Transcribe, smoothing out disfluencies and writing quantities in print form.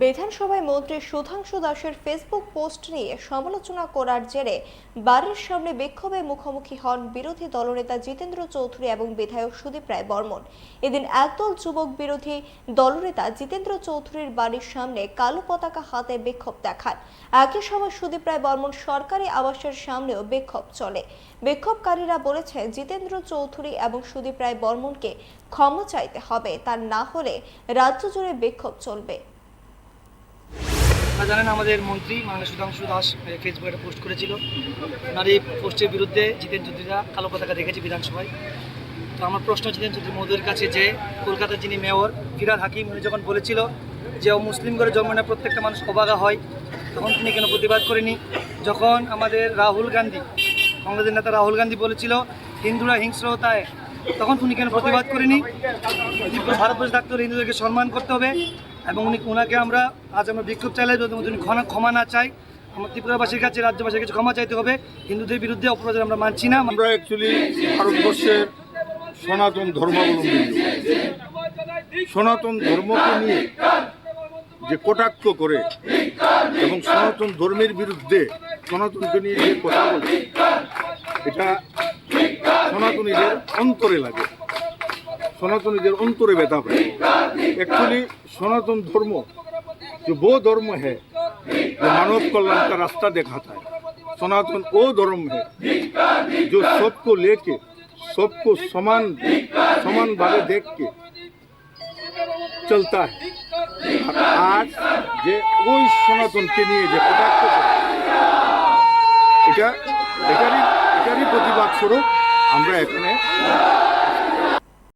বিধানসভায় মন্ত্রী সুধাংশু দাসের ফেসবুক পোস্ট নিয়ে সমালোচনা করার জেরে বাড়ির সামনে বিক্ষোভে মুখোমুখি হন বিরোধী দলনেতা জিতেন্দ্র চৌধুরী এবং বিধায়ক সুদীপ রায় বর্মন। এদিন একদল যুবক বিরোধী দলনেতা জিতেন্দ্র চৌধুরীর বাড়ির সামনে কালো পতাকা হাতে বিক্ষোভ দেখান। একই সময় সুদীপ রায় বর্মন সরকারি আবাসের সামনেও বিক্ষোভ চলে। বিক্ষোভকারীরা বলেছে জিতেন্দ্র চৌধুরী এবং সুদীপ রায় বর্মনকে ক্ষমা চাইতে হবে, তা না হলে রাজ্য জুড়ে বিক্ষোভ চলবে। জানেন, আমাদের মন্ত্রী মাননীয় সুধাংশু দাস ফেসবুকে একটা পোস্ট করেছিল। ওনার এই পোস্টের বিরুদ্ধে জিতেন চৌধুরীরা কালো পতাকা দেখেছে বিধানসভায়। তো আমার প্রশ্ন জিতেন চৌধুরী মহোদয়ের কাছে যে কলকাতার যিনি মেয়র ফিরহাদ হাকিম, উনি যখন বলেছিল যে মুসলিম ঘরে জন্ম নেওয়া প্রত্যেকটা মানুষ অবাগা হয়, তখন তিনি কেন প্রতিবাদ করেনি? যখন আমাদের রাহুল গান্ধী, কংগ্রেসের নেতা রাহুল গান্ধী বলেছিল হিন্দুরা হিংস্র হতায়, তখন উনি কেন প্রতিবাদ করেনি? ভারতবর্ষে থাকতে হলে হিন্দুদেরকে সম্মান করতে হবে এবং ওনাকে আমরা বিক্ষোভ চাইলে যদি উনি ক্ষমা না চাই, আমার ত্রিপুরাবাসীর কাছে, রাজ্যবাসীর কাছে ক্ষমা চাইতে হবে। হিন্দুদের বিরুদ্ধে অপপ্রচার আমরা মানছি না। আমরা অ্যাকচুয়ালি ভারতবর্ষের সনাতন ধর্মাবলম্বী, সনাতন ধর্মকে নিয়ে যে কটাক্ষ করে এবং সনাতন ধর্মের বিরুদ্ধে সনাতনকে নিয়ে যে কথা বলে, এটা সনাতনীদের অন্তরে লাগে, সনাতনীদের অন্তরে ব্যথা পায়। एक्चुअली सनातन धर्म जो वो धर्म है जो मानव कल्याण का रास्ता दिखाता है, सनातन वो धर्म है जो सबको लेके सबको समान समान भावे देख के चलता है। आज जे ওই সনাতনকে নিয়ে যে কটাক্ষ করে, এটারই প্রতিবাদ স্বরূপ আমরা এখানে